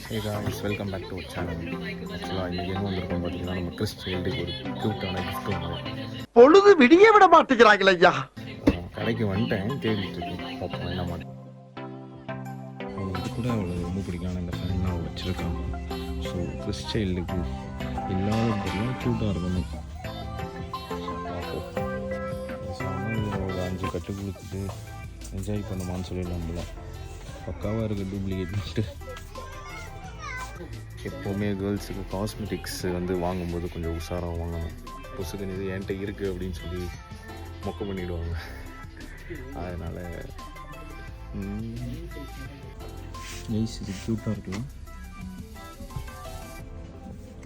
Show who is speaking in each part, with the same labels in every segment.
Speaker 1: Hey guys, welcome back to our channel. ஆக்சுவலாக இன்றைக்கி எங்கே வந்திருக்கோம் பார்த்தீங்கன்னா நம்ம கிறிஸ் சைல்டுக்கு ஒரு க்யூட்டான கிஃப்ட் ஒன்று
Speaker 2: பொழுது விடிய விட மாட்டேங்கிறாங்களே ஐயா.
Speaker 1: கடைக்கு வந்துட்டேன், தேடிட்டு இருக்கேன், பார்ப்போம் என்ன மாதிரி. அவங்களுக்கு கூட அவ்வளோ ரொம்ப பிடிக்கான இந்த ஃபேன் அவள் வச்சுருக்காங்க. ஸோ கிறிஸ் சைல்டுக்கு இல்லாத பொருளும் க்யூட்டாக இருக்கணும். பார்ப்போம். ஒரு 5 கட்டு கொடுத்துட்டு என்ஜாய் பண்ணுமான்னு சொல்லி நம்மள பக்காவாக இருக்குது டூப்ளிகேட் பண்ணிட்டு. எப்போவுமே கேர்ள்ஸுக்கு காஸ்மெட்டிக்ஸ் வந்து வாங்கும்போது கொஞ்சம் உஷாராக வாங்கணும். புசுக்கு இது என்கிட்ட இருக்குது அப்படின்னு சொல்லி மொக்க பண்ணிவிடுவாங்க. அதனால் நைஸ், இது க்யூட்டாக இருக்கலாம்.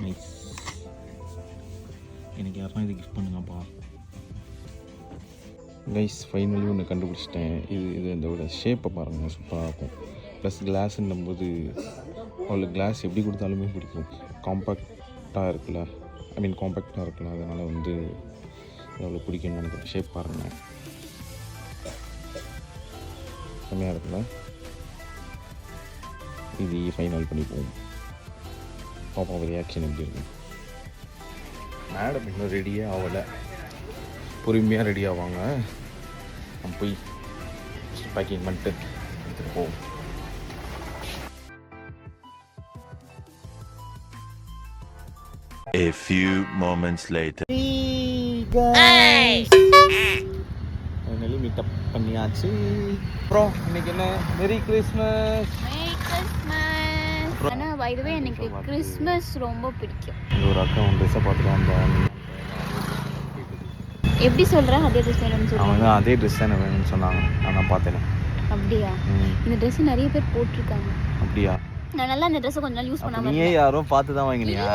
Speaker 1: நைஸ். எனக்கு யாருன்னா இது கிஃப்ட் பண்ணுங்கப்பா. கைஸ் ஃபைனலி ஒன்று கண்டுபிடிச்சிட்டேன். இது இதோட ஷேப்பை பாருங்கள், சூப்பராக இருக்கும். ப்ளஸ் கிளாஸுன்னும் போது அவளுக்கு கிளாஸ் எப்படி கொடுத்தாலுமே பிடிக்கும். காம்பேக்டாக இருக்குல்ல, காம்பேக்டாக இருக்குல்ல, அதனால் வந்து அவளுக்கு பிடிக்கும்னு நினைக்கிறேன். ஷேப் பாருங்கள், செம்மையாக இருக்குல்ல. இது ஃபைனல் பண்ணிப்போம், பாப்பா ரியாக்ஷன் எப்படி இருக்கும். மேடம் இன்னும் ரெடியாக ஆகலை, பொறுமையாக ரெடி ஆவாங்க. நம்ம போய் பேக்கிங் பண்ணிட்டு எடுத்துகிட்டு போவோம்.
Speaker 3: A few moments later.
Speaker 1: Finally meetup பண்ணியாச்சு. அப்புறம் இன்னைக்கு என்ன, மெரி கிறிஸ்மஸ்.
Speaker 4: ஆனால் பை தி வே எனக்கு கிறிஸ்மஸ் ரொம்ப பிடிக்கும்.
Speaker 1: இந்த ஒரு அக்கா உன் ட்ரெஸ்ஸை பார்த்துட்டு வந்தேன்.
Speaker 4: எப்படி சொல்கிறேன், அதே ட்ரெஸ் வேணும்னு சொல்லுவாங்க.
Speaker 1: அவங்க அதே ட்ரெஸ் தானே வேணும்னு சொன்னாங்க, நான் பார்த்தேன்.
Speaker 4: அப்படியா? இந்த ட்ரெஸ் நிறைய பேர் போட்டிருக்காங்க.
Speaker 1: அப்படியா?
Speaker 4: நான் நல்லா அந்த ட்ரெஸ் கொஞ்ச நாள் யூஸ் பண்ணாம
Speaker 1: நீயே யாரும் பார்த்து தான் வாங்கினியா?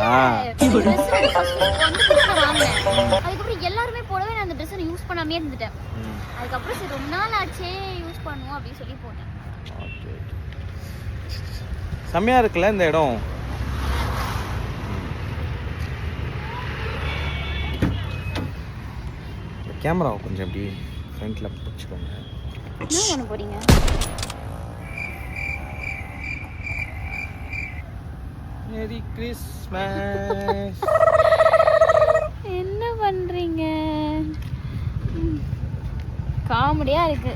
Speaker 4: அதுக்கப்புறம் எல்லாருமே போடவே நான் அந்த ட்ரெஸ் யூஸ் பண்ணாமே இருந்துட்டேன். அதுக்கப்புறம் சரி ரொம்ப நாள் ஆச்சே யூஸ் பண்ணுவோம் அப்படின்னு சொல்லி போட்டேன்.
Speaker 1: ஓகே, செம்மையாக இருக்குல்ல இந்த இடம். கேமராவை கொஞ்சம் அப்படி ஃப்ரண்ட்டில் பிடிச்சிக்கோங்க.
Speaker 4: என்ன பண்ண போறீங்க?
Speaker 1: Merry Christmas.
Speaker 4: என்ன பண்றீங்க? காமெடியா இருக்கு.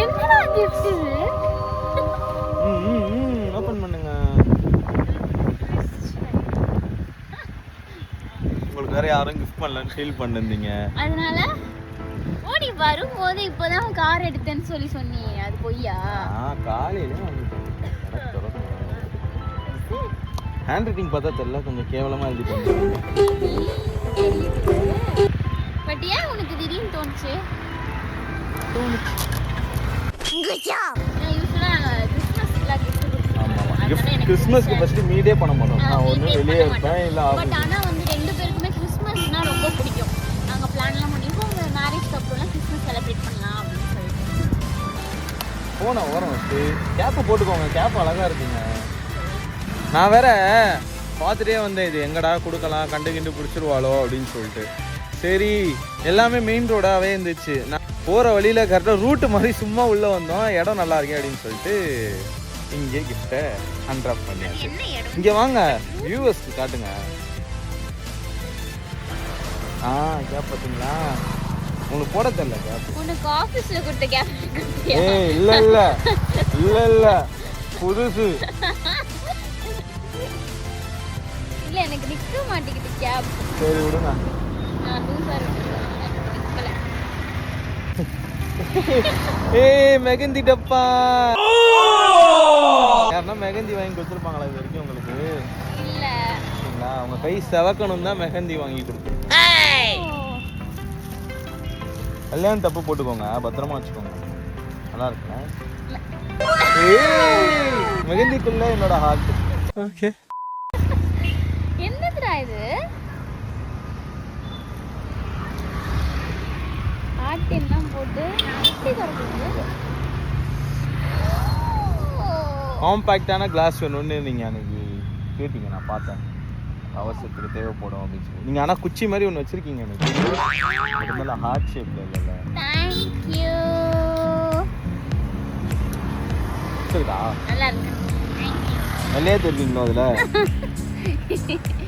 Speaker 4: என்னடா கிஃப்ட் இது?
Speaker 1: ஓபன் பண்ணுங்க. உங்களுக்கு வேற யாரும் கிஃப்ட் பண்ணலன்னு ஃபீல் பண்ணிருந்தீங்க, அதனால
Speaker 4: ஓடி வரும்போது இப்போதான் கார் எடுத்தேன்னு சொல்லி சொன்னீங்க, அது பொய்யா?
Speaker 1: காலையில ஹேண்ட் ரைட்டிங் பார்த்தா தெரியல, கொஞ்சம் கேவலமா எழுதி பண்ணுங்க.
Speaker 4: பட் ஏன் உனக்கு திடீர்னு தோணுச்சு?
Speaker 1: கிறிஸ்மஸ்க்கு ஃபர்ஸ்ட் மீடே பண்ண மாட்டோம். நான் ஒன்று வெளியே இருப்பேன் இல்லை.
Speaker 4: பட் ஆனால் வந்து 2 பேருக்குமே கிறிஸ்மஸ்னா ரொம்ப பிடிக்கும். நாங்கள் பிளான்லாம் பண்ணிப்போம், உங்கள் மேரேஜ்க்கு அப்புறம்லாம் கிறிஸ்மஸ் செலிப்ரேட் பண்ணலாம் அப்படின்னு சொல்லிட்டு.
Speaker 1: போன ஓரம் வச்சு கேப்பை போட்டுக்கோங்க, கேப் அழகாக இருக்குங்க. நான் வேற பார்த்துட்டே வந்தேன், இது எங்கடா கொடுக்கலாம், கண்டு பிடிச்சிருவாளோ அப்படின்னு சொல்லிட்டு. சரி, எல்லாமே மெயின் ரோடாகவே இருந்துச்சு. நான் போகிற வழியில் கரெக்டாக ரூட்டு மாதிரி சும்மா உள்ளே வந்தோம், இடம் நல்லா இருக்கே அப்படின்னு சொல்லிட்டு இங்கே கிஃப்ட்டை அன்ட்ராப் பண்ணியாச்சு. இங்கே வாங்க, வியூவர்ஸ்க்கு காட்டுங்க. கேப் பார்த்தீங்களா? உங்களுக்கு போட தெரியல கேப்.
Speaker 4: உனக்கு ஆஃபீஸில் கொடுத்த கேப்?
Speaker 1: இல்லை புதுசு.
Speaker 4: இல்லை, எனக்கு நிற்க மாட்டேங்குது கேப்.
Speaker 1: சரி விடுங்க. மெகந்தி டப்பா. யாருன்னா மெகந்தி வாங்கி கொடுத்துருப்பாங்களா இது வரைக்கும் உங்களுக்கு? இல்ல, அவங்க கை செவக்கணும் தான் மெகந்தி வாங்கி கொடுக்கும். கல்யாணம் தப்பு போட்டுக்கோங்க, பத்திரமா வச்சுக்கோங்க, நல்லா இருக்குல்ல. மெகந்திக்குள்ள என்னோட ஹார்ட். ஓகே,
Speaker 4: என்னதுடா இது? ஹார்ட் எல்லாம் போட்டு எப்படி வரது?
Speaker 1: காம்பேக்டான கிளாஸ் வேணும்னு நீங்கள் எனக்கு கேட்டீங்க, நான் பார்த்தேன். அவசரத்துக்கு தேவைப்படும் அப்படின்னு சொல்லி. நீங்கள் ஆனால் குச்சி மாதிரி ஒன்று வச்சுருக்கீங்க எனக்கு. ஹார்ட் ஷேப்பில் இல்லைல்ல.
Speaker 4: தேங்க்யூ.
Speaker 1: இருக்குதா?
Speaker 4: நல்லா இருக்கு. Thank you.
Speaker 1: வெள்ளையே தெரியுங்களோ அதில்?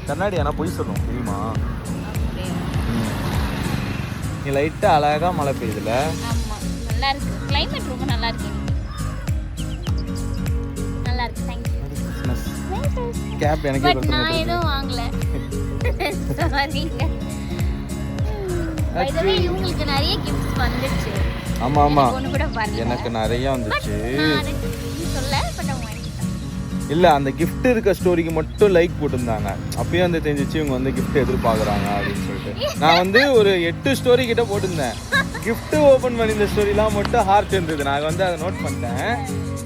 Speaker 1: கண்ணாடி ஆனால் பொய் சொல்லும் தெரியுமா? நீ லைட்டாக அழகாக மழை பெய்யுதுல?
Speaker 4: ஆமா நல்லா இருக்கு. கிளைமேட் ரொம்ப நல்லா இருக்கு. நல்லா இருக்கு. Thank you.
Speaker 1: கேப் எனக்கே
Speaker 4: பட் நான் எதுவும் வாங்கல. சாரிங்க. பை தி வே உங்களுக்கு நிறைய கிஃப்ட்ஸ் வந்துச்சு.
Speaker 1: ஆமாம் ஆமாம்,
Speaker 4: ஒன்று கூட வரல.
Speaker 1: எனக்கு நிறைய வந்துச்சு.
Speaker 4: நான் சொல்ல பட் அவங்க வாங்கிட்டாங்க.
Speaker 1: இல்லை, அந்த gift இருக்க ஸ்டோரிக்கு மட்டும் லைக் போட்டிருந்தாங்க. அப்பயும் வந்து தெரிஞ்சிச்சு இவங்க வந்து gift எதிர்பார்க்குறாங்க அப்படின்னு சொல்லிட்டு. நான் வந்து ஒரு 8 ஸ்டோரி கிட்ட போட்டிருந்தேன். gift ஓப்பன் பண்ணியிருந்த ஸ்டோரிலாம் மட்டும் ஹார்ட் இருந்தது. நான் வந்து அதை நோட் பண்ணிட்டேன்.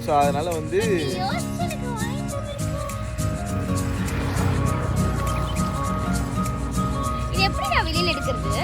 Speaker 1: ஸோ அதனால வந்து
Speaker 4: இது எப்படி நான் வெளியில எடுக்கிறது?